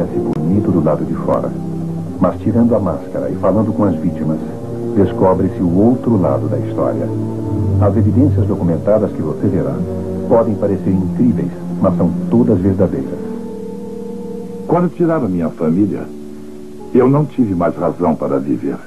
parece bonito do lado de fora. Mas tirando a máscara e falando com as vítimas, descobre-se o outro lado da história. As evidências documentadas que você verá podem parecer incríveis, mas são todas verdadeiras. Quando tiraram minha família, eu não tive mais razão para viver.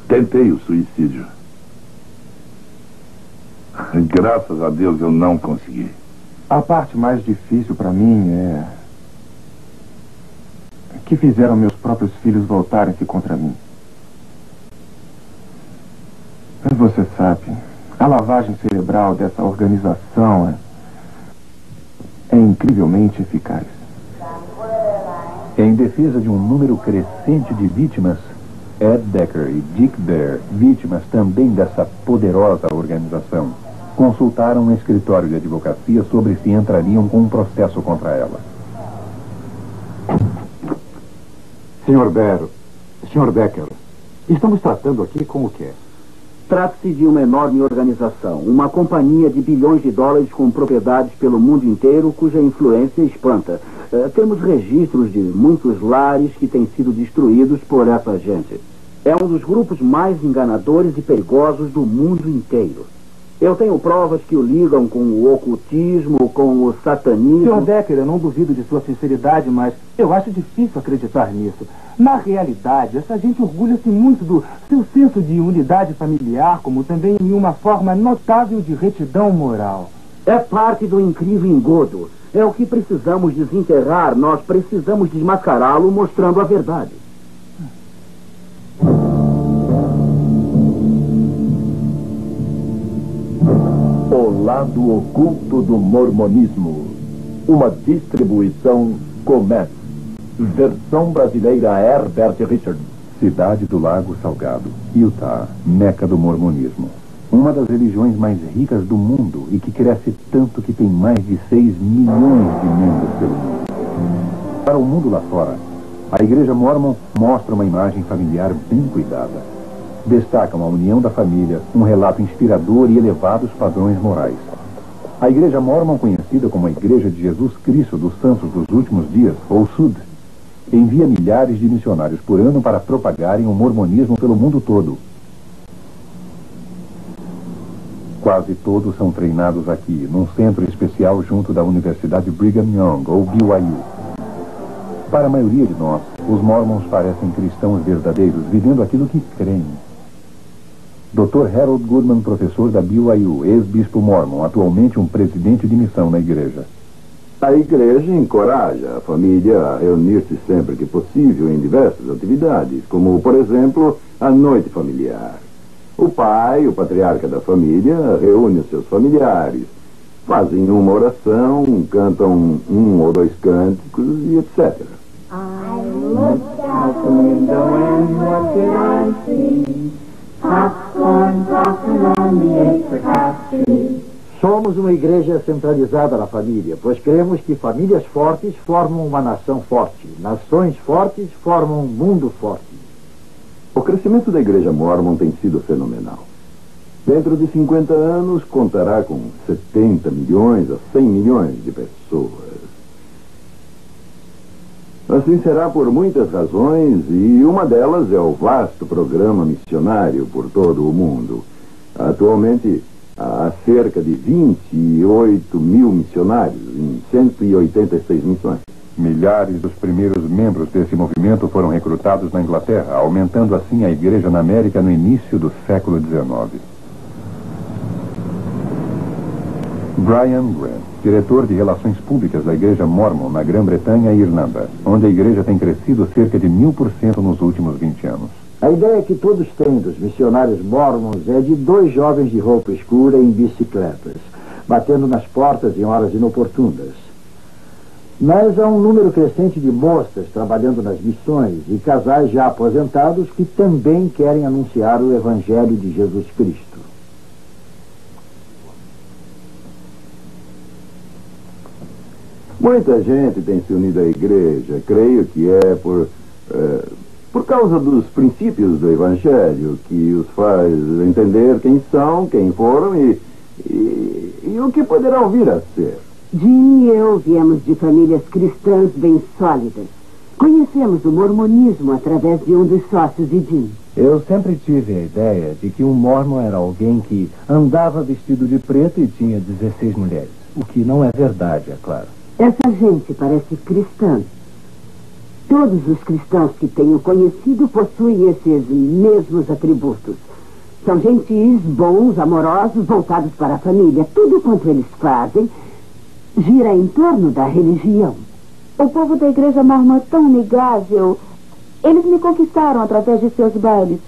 Tentei o suicídio. Graças a Deus eu não consegui. A parte mais difícil para mim é que fizeram meus próprios filhos voltarem-se contra mim. Mas você sabe, a lavagem cerebral dessa organização é incrivelmente eficaz. Em defesa de um número crescente de vítimas, Ed Decker e Dick Bear, vítimas também dessa poderosa organização, consultaram um escritório de advocacia sobre se entrariam com um processo contra ela. Sr. Bear, Sr. Decker, estamos tratando aqui com o quê? Trata-se de uma enorme organização, uma companhia de bilhões de dólares com propriedades pelo mundo inteiro, cuja influência espanta. Temos registros de muitos lares que têm sido destruídos por essa gente. É um dos grupos mais enganadores e perigosos do mundo inteiro. Eu tenho provas que o ligam com o ocultismo, com o satanismo... Sr. Decker, eu não duvido de sua sinceridade, mas eu acho difícil acreditar nisso. Na realidade, essa gente orgulha-se muito do seu senso de unidade familiar, como também em uma forma notável de retidão moral. É parte do incrível engodo. É o que precisamos desenterrar. Nós precisamos desmascará-lo mostrando a verdade. O lado oculto do mormonismo. Uma distribuição Comets. Versão brasileira Herbert Richards. Cidade do Lago Salgado, Utah, meca do mormonismo. Uma das religiões mais ricas do mundo e que cresce tanto que tem mais de 6 milhões de membros pelo mundo. Para o mundo lá fora, a Igreja Mormon mostra uma imagem familiar bem cuidada. Destacam a união da família, um relato inspirador e elevados padrões morais. A Igreja Mormon, conhecida como a Igreja de Jesus Cristo dos Santos dos Últimos Dias, ou SUD, envia milhares de missionários por ano para propagarem o mormonismo pelo mundo todo. Quase todos são treinados aqui, num centro especial junto da Universidade Brigham Young, ou BYU. Para a maioria de nós, os mormons parecem cristãos verdadeiros, vivendo aquilo que creem. Dr. Harold Goodman, professor da BYU, ex-bispo mormon, atualmente um presidente de missão na igreja. A igreja encoraja a família a reunir-se sempre que possível em diversas atividades, como, por exemplo, a noite familiar. O pai, o patriarca da família, reúne os seus familiares, fazem uma oração, cantam um ou dois cânticos e etc. I looked out the window and what did I see? Popcorn blossom on the apricot tree. Somos uma igreja centralizada na família, pois cremos que famílias fortes formam uma nação forte. Nações fortes formam um mundo forte. O crescimento da Igreja Mormon tem sido fenomenal. Dentro de 50 anos, contará com 70 milhões a 100 milhões de pessoas. Assim será por muitas razões, e uma delas é o vasto programa missionário por todo o mundo. Atualmente, há cerca de 28 mil missionários em 186 missões. Milhares dos primeiros membros desse movimento foram recrutados na Inglaterra, aumentando assim a igreja na América no início do século XIX. Brian Grant, diretor de Relações Públicas da Igreja Mormon na Grã-Bretanha e Irlanda, onde a igreja tem crescido cerca de 1000% nos últimos 20 anos. A ideia que todos têm dos missionários mormons é de 2 jovens de roupa escura em bicicletas, batendo nas portas em horas inoportunas. Mas há um número crescente de moças trabalhando nas missões e casais já aposentados que também querem anunciar o Evangelho de Jesus Cristo. Muita gente tem se unido à igreja, creio que é por causa dos princípios do Evangelho, que os faz entender quem são, quem foram e o que poderão vir a ser. Jim e eu viemos de famílias cristãs bem sólidas. Conhecemos o mormonismo através de um dos sócios de Jim. Eu sempre tive a ideia de que um mormon era alguém que andava vestido de preto e tinha 16 mulheres. O que não é verdade, é claro. Essa gente parece cristã. Todos os cristãos que tenho conhecido possuem esses mesmos atributos. São gentis, bons, amorosos, voltados para a família. Tudo quanto eles fazem gira em torno da religião. O povo da igreja mormon é tão amigável. Eles me conquistaram através de seus bailes.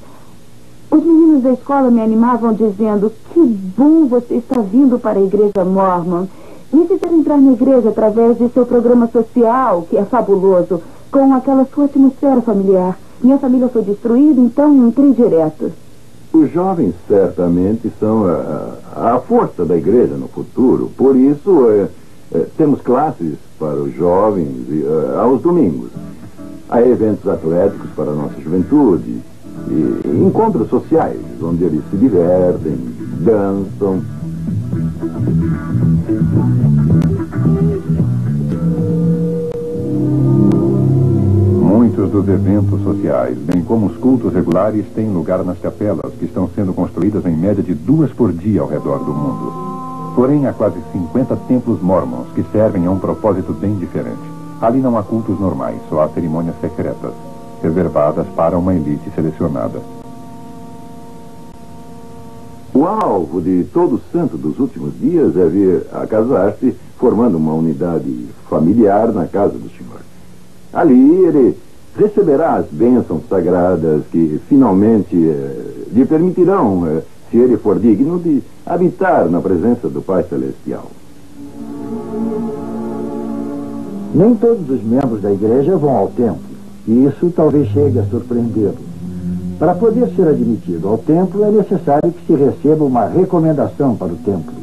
Os meninos da escola me animavam dizendo: que bom você está vindo para a igreja mormon. Me fizeram entrar na igreja através de seu programa social, que é fabuloso, com aquela sua atmosfera familiar. Minha família foi destruída, então entrei direto. Os jovens certamente são a força da igreja no futuro. Por isso, temos classes para os jovens aos domingos. Há eventos atléticos para a nossa juventude e encontros sociais, onde eles se divertem, dançam. Muitos dos eventos sociais, bem como os cultos regulares, têm lugar nas capelas, que estão sendo construídas em média de 2 por dia ao redor do mundo. Porém, há quase 50 templos mormons que servem a um propósito bem diferente. Ali não há cultos normais, só há cerimônias secretas, reservadas para uma elite selecionada. O alvo de todo santo dos últimos dias é vir a casar-se, formando uma unidade familiar na casa do Senhor. Ali ele receberá as bênçãos sagradas que finalmente lhe permitirão, se ele for digno, de habitar na presença do Pai Celestial. Nem todos os membros da igreja vão ao templo, e isso talvez chegue a surpreendê-lo. Para poder ser admitido ao templo, é necessário que se receba uma recomendação para o templo.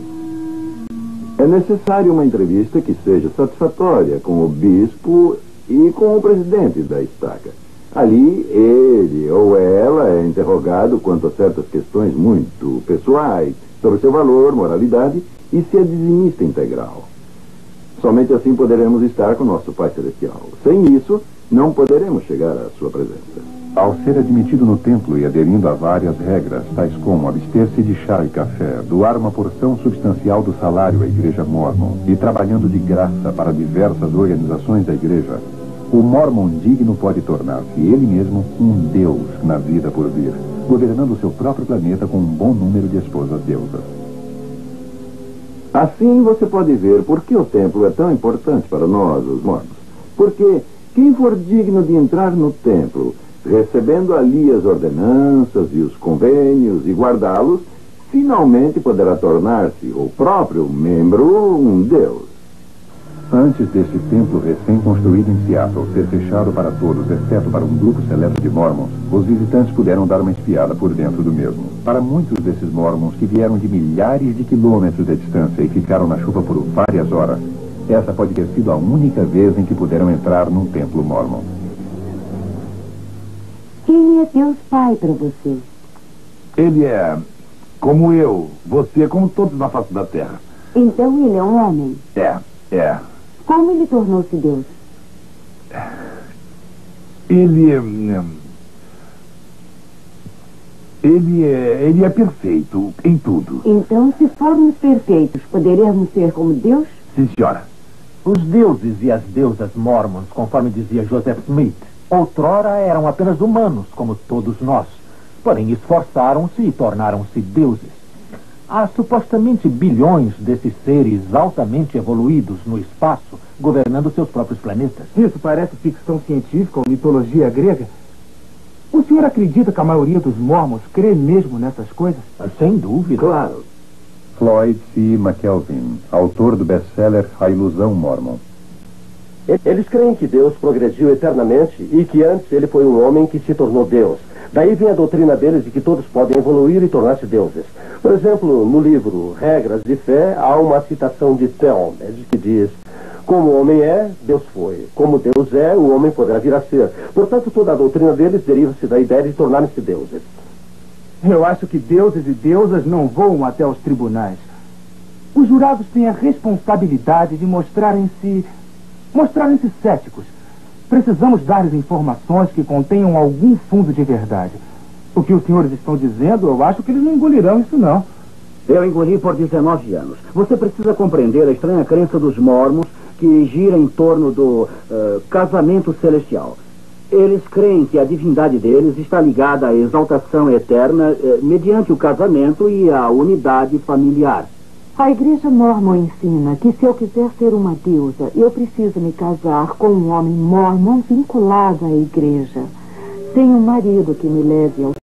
É necessário uma entrevista que seja satisfatória com o bispo e com o presidente da estaca. Ali, ele ou ela é interrogado quanto a certas questões muito pessoais, sobre seu valor, moralidade e se é dizimista integral. Somente assim poderemos estar com nosso Pai Celestial. Sem isso, não poderemos chegar à sua presença. Ao ser admitido no templo e aderindo a várias regras, tais como abster-se de chá e café, doar uma porção substancial do salário à igreja mormon e trabalhando de graça para diversas organizações da igreja, o mormon digno pode tornar-se ele mesmo um deus na vida por vir, governando o seu próprio planeta com um bom número de esposas deusas. Assim você pode ver por que o templo é tão importante para nós, os mormons. Porque quem for digno de entrar no templo, recebendo ali as ordenanças e os convênios e guardá-los, finalmente poderá tornar-se o próprio membro um deus. Antes deste templo recém-construído em Seattle ser fechado para todos, exceto para um grupo seleto de mormons, os visitantes puderam dar uma espiada por dentro do mesmo. Para muitos desses mormons que vieram de milhares de quilômetros de distância e ficaram na chuva por várias horas, essa pode ter sido a única vez em que puderam entrar num templo mormon. Quem é Deus Pai para você? Ele é como eu, você, como todos na face da terra. Então ele é um homem? É. Como ele tornou-se Deus? Ele é perfeito em tudo. Então, se formos perfeitos, poderemos ser como Deus? Sim, senhora. Os deuses e as deusas mormons, conforme dizia Joseph Smith, outrora eram apenas humanos, como todos nós. Porém, esforçaram-se e tornaram-se deuses. Há supostamente bilhões desses seres altamente evoluídos no espaço, governando seus próprios planetas. Isso parece ficção científica ou mitologia grega. O senhor acredita que a maioria dos mormons crê mesmo nessas coisas? Sem dúvida. Claro. Floyd C. McKelvin, autor do best-seller A Ilusão Mormon. Eles creem que Deus progrediu eternamente e que antes ele foi um homem que se tornou Deus. Daí vem a doutrina deles de que todos podem evoluir e tornar-se deuses. Por exemplo, no livro Regras de Fé, há uma citação de Talmud que diz: como o homem é, Deus foi. Como Deus é, o homem poderá vir a ser. Portanto, toda a doutrina deles deriva-se da ideia de tornarem-se deuses. Eu acho que deuses e deusas não voam até os tribunais. Os jurados têm a responsabilidade de mostrarem-se céticos. Precisamos dar-lhes informações que contenham algum fundo de verdade. O que os senhores estão dizendo, eu acho que eles não engolirão isso, não. Eu engoli por 19 anos. Você precisa compreender a estranha crença dos mormons que gira em torno do casamento celestial. Eles creem que a divindade deles está ligada à exaltação eterna mediante o casamento e a unidade familiar. A igreja mormon ensina que se eu quiser ser uma deusa, eu preciso me casar com um homem mormon vinculado à igreja. Sem um marido que me leve ao